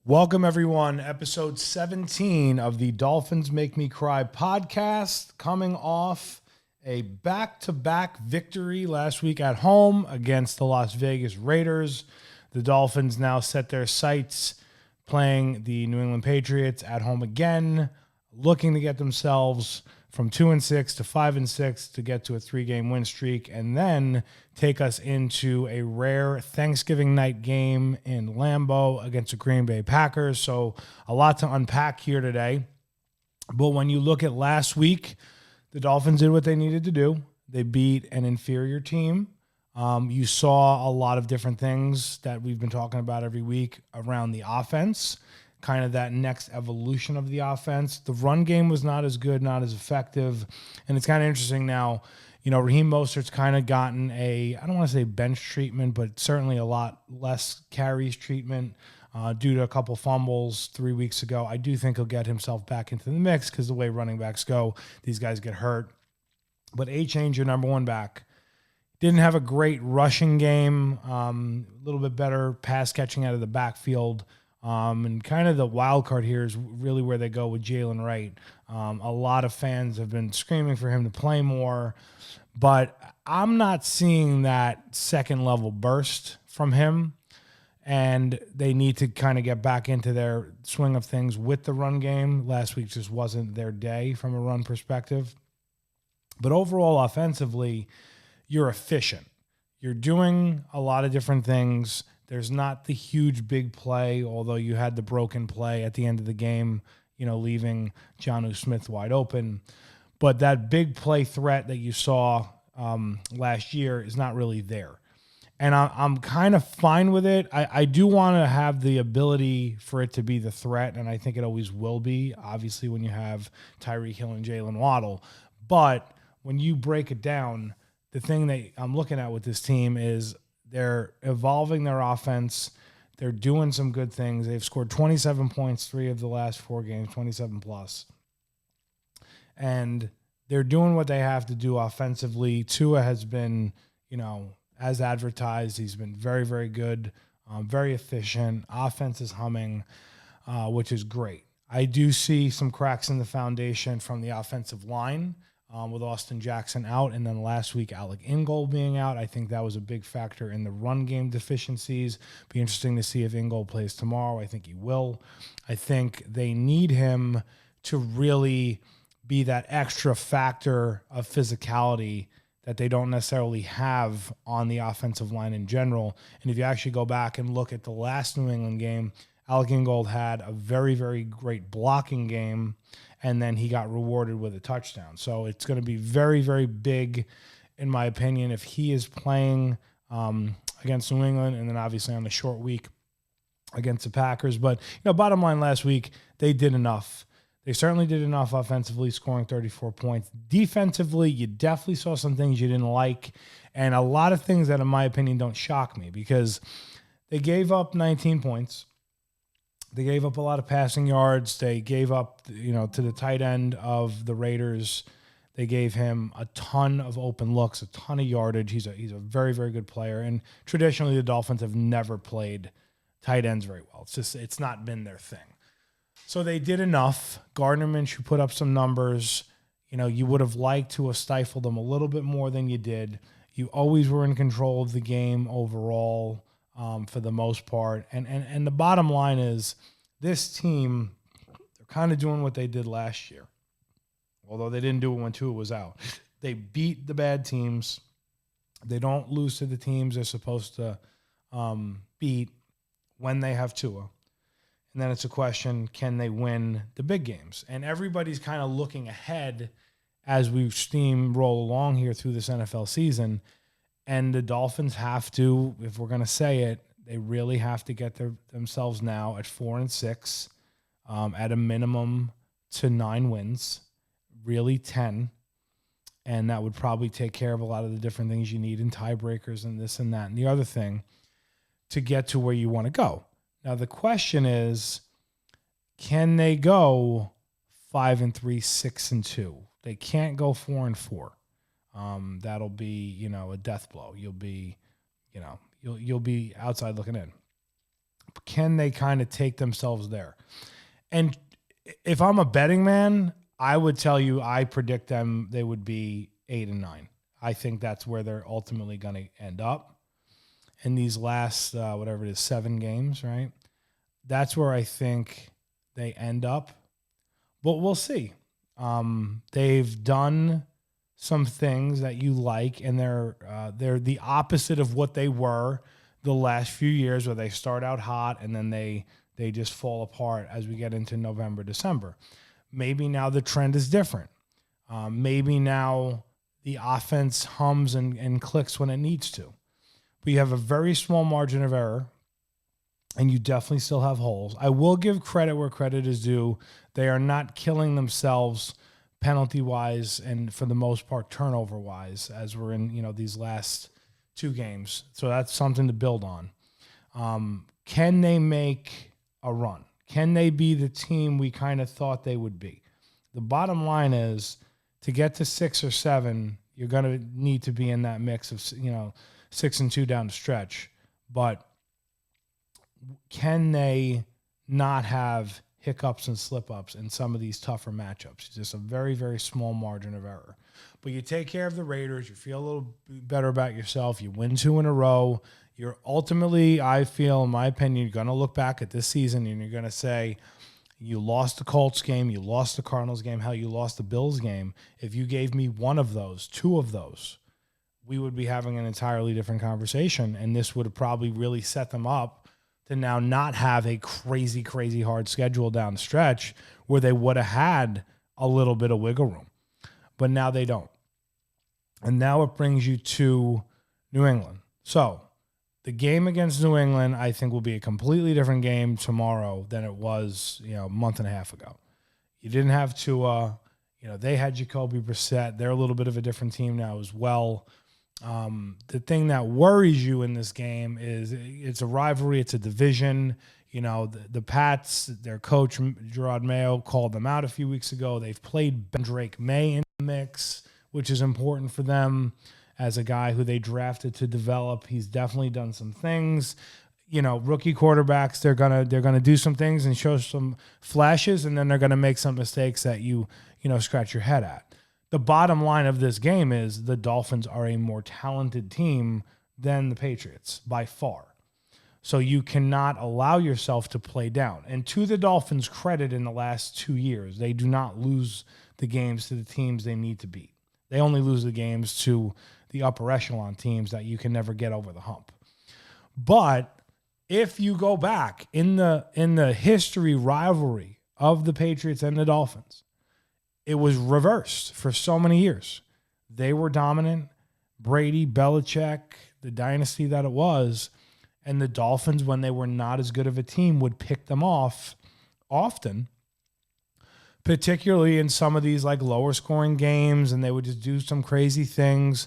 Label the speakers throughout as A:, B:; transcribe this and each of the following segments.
A: Welcome, everyone. Episode 17 of the Dolphins Make Me Cry podcast, coming off a back-to-back victory last week at home against the Las Vegas Raiders. The Dolphins now set their sights playing the New England Patriots at home again, looking to get themselves from 2-6 to 5-6 to get to a 3-game win streak, and then take us into a rare Thanksgiving night game in Lambeau against the Green Bay Packers. So a lot to unpack here today. But when you look at last week, the Dolphins did what they needed to do. They beat an inferior team. You saw a lot of different things that we've been talking about every week around the offense, kind of that next evolution of the offense. The run game was not as good, not as effective. And it's kind of interesting now, Raheem Mostert's kind of gotten I don't want to say bench treatment, but certainly a lot less carries treatment due to a couple fumbles 3 weeks ago. I do think he'll get himself back into the mix because the way running backs go, these guys get hurt. But A-Chain, your number one back, didn't have a great rushing game, a little bit better pass catching out of the backfield. And kind of the wild card here is really where they go with Jalen Wright. A lot of fans have been screaming for him to play more, but I'm not seeing that second level burst from him. And they need to kind of get back into their swing of things with the run game. Last week just wasn't their day from a run perspective. But overall, offensively, you're efficient. You're doing a lot of different things. There's not the huge big play, although you had the broken play at the end of the game, leaving Jonnu Smith wide open. But that big play threat that you saw last year is not really there. And I'm kind of fine with it. I do want to have the ability for it to be the threat, and I think it always will be, obviously, when you have Tyreek Hill and Jalen Waddle. But when you break it down, the thing that I'm looking at with this team is they're evolving their offense. They're doing some good things. They've scored 27 points 3 of the last 4 games, 27 plus. And they're doing what they have to do offensively. Tua has been, as advertised, he's been very, very good, very efficient. Offense is humming, which is great. I do see some cracks in the foundation from the offensive line. With Austin Jackson out, and then last week Alec Ingold being out. I think that was a big factor in the run game deficiencies. Be interesting to see if Ingold plays tomorrow. I think he will. I think they need him to really be that extra factor of physicality that they don't necessarily have on the offensive line in general. And if you actually go back and look at the last New England game, Alec Ingold had a very, very great blocking game, and then he got rewarded with a touchdown. So it's going to be very, very big, in my opinion, if he is playing against New England, and then obviously on the short week against the Packers. But, bottom line, last week, they did enough. They certainly did enough offensively, scoring 34 points. Defensively, you definitely saw some things you didn't like, and a lot of things that, in my opinion, don't shock me, because they gave up 19 points. They gave up a lot of passing yards. They gave up, to the tight end of the Raiders. They gave him a ton of open looks, a ton of yardage. He's a very, very good player. And traditionally, the Dolphins have never played tight ends very well. It's not been their thing. So they did enough. Gardner Minshew put up some numbers. You would have liked to have stifled them a little bit more than you did. You always were in control of the game overall. For the most part. And the bottom line is this team, they're kind of doing what they did last year, although they didn't do it when Tua was out. They beat the bad teams. They don't lose to the teams they're supposed to beat when they have Tua. And then it's a question, can they win the big games? And everybody's kind of looking ahead as we steamroll along here through this NFL season. And the Dolphins have to, if we're going to say it, they really have to get themselves now at 4-6, at a minimum to 9 wins, really 10. And that would probably take care of a lot of the different things you need in tiebreakers and this and that. And the other thing, to get to where you want to go. Now, the question is, can they go 5-3, 6-2? They can't go 4-4. That'll be, a death blow. You'll be, you'll be outside looking in. Can they kind of take themselves there? And if I'm a betting man, I would tell you I predict them they would be 8-9. I think that's where they're ultimately going to end up in these last, whatever it is, 7 games, right? That's where I think they end up. But we'll see. They've done some things that you like, and they're the opposite of what they were the last few years, where they start out hot and then they just fall apart as we get into November, December. Maybe now the trend is different. Maybe now the offense hums and clicks when it needs to. But you have a very small margin of error, and you definitely still have holes. I will give credit where credit is due. They are not killing themselves penalty-wise and, for the most part, turnover-wise, as we're in these last 2 games. So that's something to build on. Can they make a run? Can they be the team we kind of thought they would be? The bottom line is, to get to 6 or 7, you're going to need to be in that mix of 6-2 down the stretch. But can they not have hiccups and slip-ups in some of these tougher matchups? It's just a very, very small margin of error. But you take care of the Raiders, you feel a little better about yourself, you win 2 in a row. You're ultimately, I feel, in my opinion, you're going to look back at this season and you're going to say, you lost the Colts game, you lost the Cardinals game, hell, you lost the Bills game. If you gave me one of those, 2 of those, we would be having an entirely different conversation, and this would have probably really set them up to now not have a crazy, crazy hard schedule down the stretch where they would have had a little bit of wiggle room. But now they don't. And now it brings you to New England. So the game against New England, I think, will be a completely different game tomorrow than it was, a month and a half ago. You didn't have Tua. They had Jacoby Brissett. They're a little bit of a different team now as well. The thing that worries you in this game is it's a rivalry. It's a division. The Pats, their coach, Gerard Mayo, called them out a few weeks ago. They've played Drake May in the mix, which is important for them as a guy who they drafted to develop. He's definitely done some things. Rookie quarterbacks, they're gonna do some things and show some flashes, and then they're gonna make some mistakes that you scratch your head at. The bottom line of this game is the Dolphins are a more talented team than the Patriots by far. So you cannot allow yourself to play down. And to the Dolphins' credit, in the last 2 years, they do not lose the games to the teams they need to beat. They only lose the games to the upper echelon teams that you can never get over the hump. But if you go back in the history rivalry of the Patriots and the Dolphins, it was reversed for so many years. They were dominant. Brady, Belichick, the dynasty that it was, and the Dolphins, when they were not as good of a team, would pick them off often, particularly in some of these lower scoring games, and they would just do some crazy things.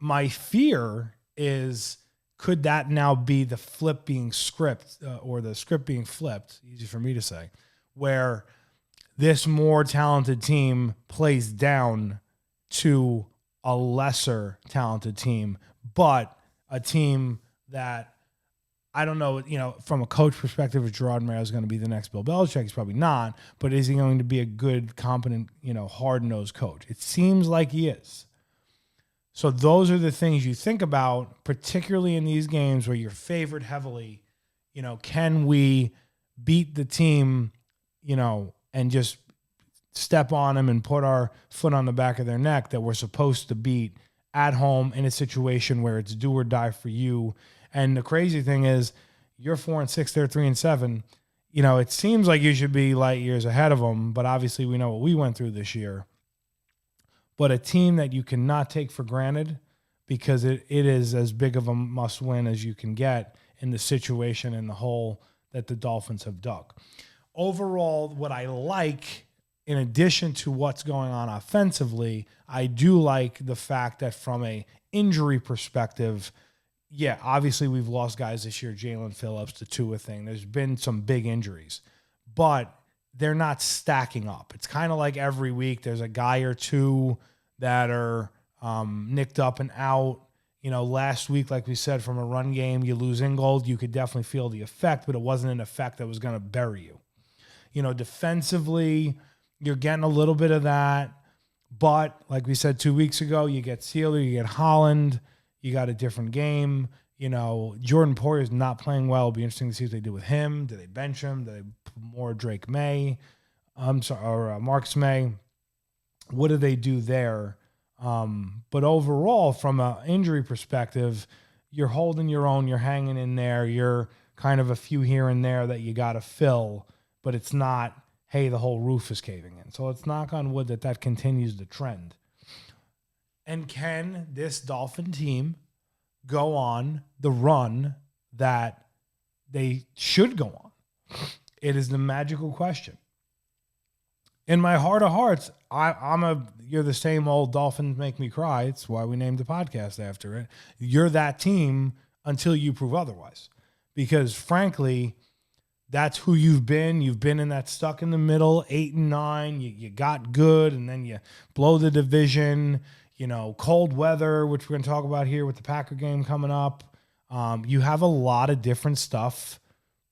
A: My fear is, could that now be the flip being script, or the script being flipped, easy for me to say, where this more talented team plays down to a lesser talented team, but a team that, I don't know, from a coach perspective, if Gerard Mayo is going to be the next Bill Belichick, he's probably not, but is he going to be a good, competent, hard-nosed coach? It seems like he is. So those are the things you think about, particularly in these games where you're favored heavily. Can we beat the team, and just step on them and put our foot on the back of their neck that we're supposed to beat at home in a situation where it's do or die for you. And the crazy thing is, you're 4-6, they're 3-7. It seems like you should be light years ahead of them, but obviously we know what we went through this year. But a team that you cannot take for granted, because it is as big of a must win as you can get in the situation and the hole that the Dolphins have dug. Overall, what I like, in addition to what's going on offensively, I do like the fact that from a injury perspective, yeah, obviously we've lost guys this year, Jalen Phillips, the Tua thing. There's been some big injuries, but they're not stacking up. It's kind of like every week there's a guy or two that are nicked up and out. Last week, like we said, from a run game, you lose Ingold, you could definitely feel the effect, but it wasn't an effect that was going to bury you. Defensively, you're getting a little bit of that. But like we said 2 weeks ago, you get Sealer, you get Holland, you got a different game. Jordan Poyer is not playing well. It'll be interesting to see what they do with him. Do they bench him? Do they put more Drake May? Or Marcus May? What do they do there? But overall, from an injury perspective, you're holding your own. You're hanging in there. You're kind of a few here and there that you got to fill. But it's not, hey, the whole roof is caving in. So let's knock on wood that continues the trend. And can this Dolphin team go on the run that they should go on? It is the magical question. In my heart of hearts, you're the same old Dolphins Make Me Cry. It's why we named the podcast after it. You're that team until you prove otherwise. Because frankly, that's who you've been. You've been in that stuck in the middle, 8-9. You got good, and then you blow the division. Cold weather, which we're going to talk about here with the Packer game coming up. You have a lot of different stuff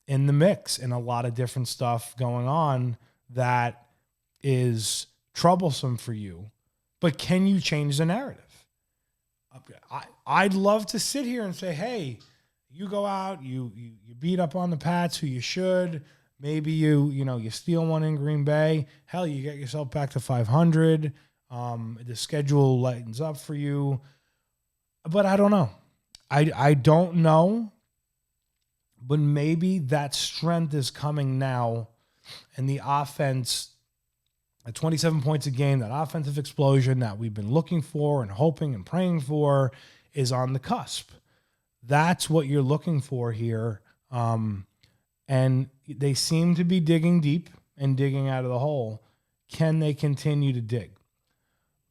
A: in the mix and a lot of different stuff going on that is troublesome for you. But can you change the narrative? I'd love to sit here and say, hey, you go out, you beat up on the Pats, who you should. Maybe you steal one in Green Bay. Hell, you get yourself back to 500. The schedule lightens up for you. But I don't know. I don't know. But maybe that strength is coming now. And the offense, at 27 points a game, that offensive explosion that we've been looking for and hoping and praying for is on the cusp. That's what you're looking for here. And they seem to be digging deep and digging out of the hole. Can they continue to dig?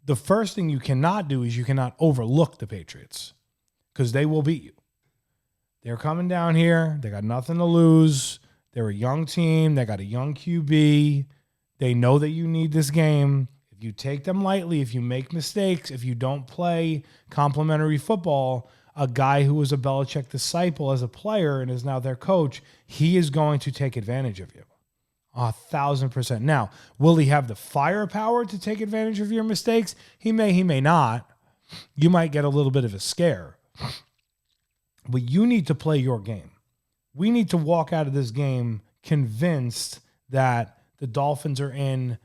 A: The first thing you cannot do is you cannot overlook the Patriots, because they will beat you. They're coming down here. They got nothing to lose. They're a young team. They got a young QB. They know that you need this game. If you take them lightly, if you make mistakes, if you don't play complimentary football, a guy who was a Belichick disciple as a player and is now their coach, he is going to take advantage of you. 1,000%. Now, will he have the firepower to take advantage of your mistakes? He may not. You might get a little bit of a scare. But you need to play your game. We need to walk out of this game convinced that the Dolphins are in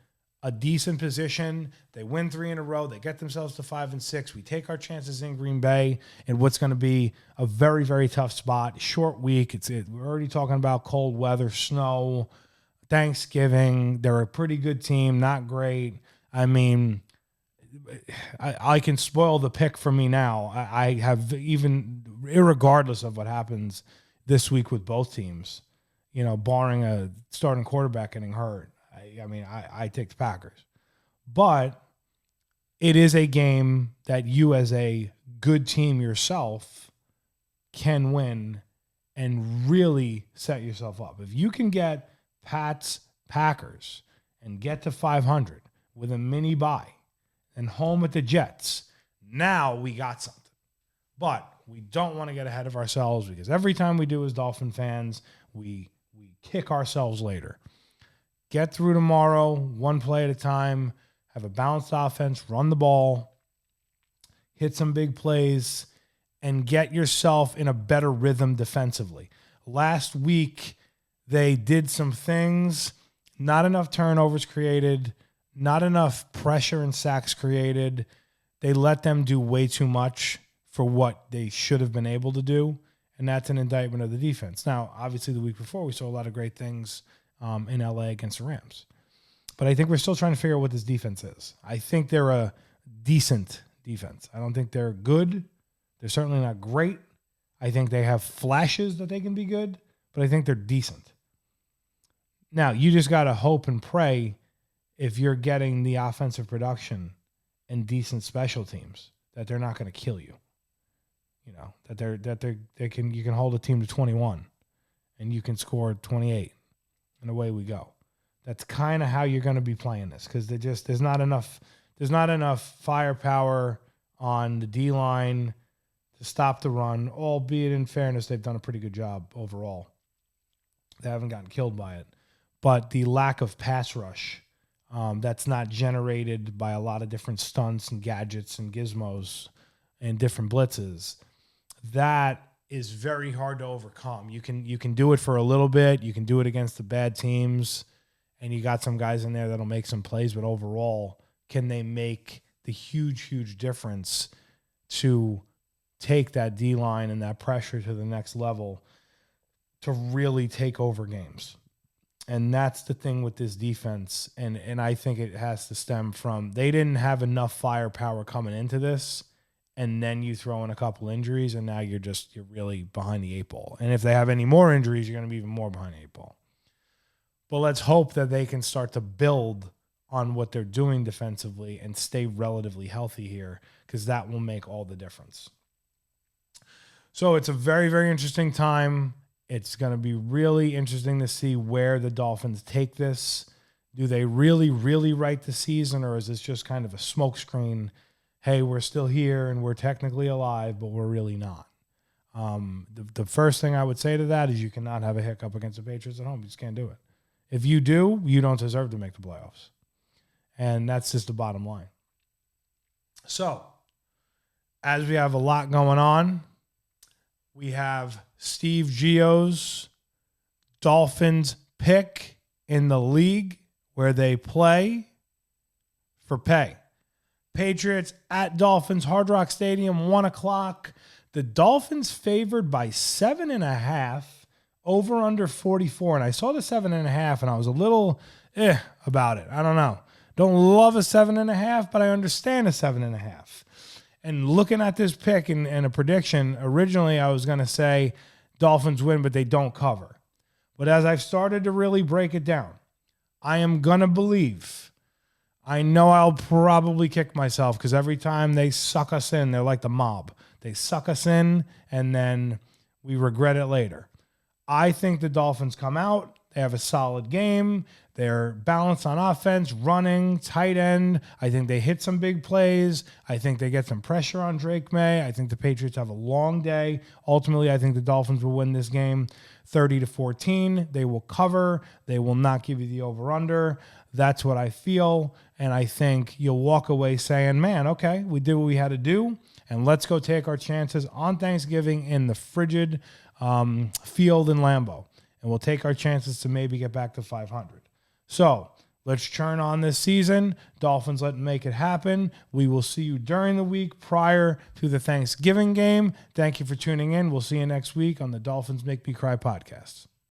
A: a decent position. They win 3 in a row. They get themselves to 5-6. We take our chances in Green Bay in what's going to be a very, very tough spot. Short week. We're already talking about cold weather, snow, Thanksgiving. They're a pretty good team. Not great. I mean, I can spoil the pick for me now. I have, even irregardless of what happens this week with both teams, barring a starting quarterback getting hurt. I take the Packers. But it is a game that you, as a good team yourself, can win and really set yourself up. If you can get Pats, Packers, and get to 500 with a mini bye and home at the Jets, now we got something. But we don't want to get ahead of ourselves, because every time we do as Dolphin fans, we kick ourselves later. Get through tomorrow, one play at a time, have a balanced offense, run the ball, hit some big plays, and get yourself in a better rhythm defensively. Last week, they did some things, not enough turnovers created, not enough pressure and sacks created. They let them do way too much for what they should have been able to do, and that's an indictment of the defense. Now, obviously, the week before, we saw a lot of great things in LA against the Rams. But I think we're still trying to figure out what this defense is. I think they're a decent defense. I don't think they're good. They're certainly not great. I think they have flashes that they can be good, but I think they're decent. Now, you just got to hope and pray, if you're getting the offensive production and decent special teams, that they're not going to kill you. That you can hold a team to 21 and you can score 28. And away we go. That's kind of how you're going to be playing this, because there's not enough firepower on the D-line to stop the run, albeit in fairness, they've done a pretty good job overall. They haven't gotten killed by it. But the lack of pass rush that's not generated by a lot of different stunts and gadgets and gizmos and different blitzes, that is very hard to overcome. You can do it for a little bit. You can do it against the bad teams, and you got some guys in there that'll make some plays, but overall, can they make the huge difference to take that D-line and that pressure to the next level to really take over games? And that's the thing with this defense, and I think it has to stem from they didn't have enough firepower coming into this, and then you throw in a couple injuries, and now you're really behind the eight ball. And if they have any more injuries, you're going to be even more behind the eight ball. But let's hope that they can start to build on what they're doing defensively and stay relatively healthy here, because that will make all the difference. So it's a very, very interesting time. It's going to be really interesting to see where the Dolphins take this. Do they really, really write the season, or is this just kind of a smokescreen? Hey, we're still here and we're technically alive, but we're really not. The first thing I would say to that is you cannot have a hiccup against the Patriots at home. You just can't do it. If you do, you don't deserve to make the playoffs. And that's just the bottom line. So, as we have a lot going on, we have Steve Gio's Dolphins pick in the league where they play for pay. Patriots at Dolphins, Hard Rock Stadium, 1 o'clock. The Dolphins favored by 7.5, over under 44. And I saw the 7.5 and I was a little about it. I don't know. Don't love a 7.5, but I understand a 7.5. And looking at this pick and a prediction, originally I was going to say Dolphins win, but they don't cover. But as I've started to really break it down, I am going to believe. I know I'll probably kick myself because every time they suck us in, they're like the mob. They suck us in, and then we regret it later. I think the Dolphins come out. They have a solid game. They're balanced on offense, running, tight end. I think they hit some big plays. I think they get some pressure on Drake May. I think the Patriots have a long day. Ultimately, I think the Dolphins will win this game 30-14. They will cover. They will not give you the over-under. That's what I feel. And I think you'll walk away saying, man, okay, we did what we had to do. And let's go take our chances on Thanksgiving in the frigid field in Lambeau. And we'll take our chances to maybe get back to 500. So let's churn on this season. Dolphins, let's make it happen. We will see you during the week prior to the Thanksgiving game. Thank you for tuning in. We'll see you next week on the Dolphins Make Me Cry podcast.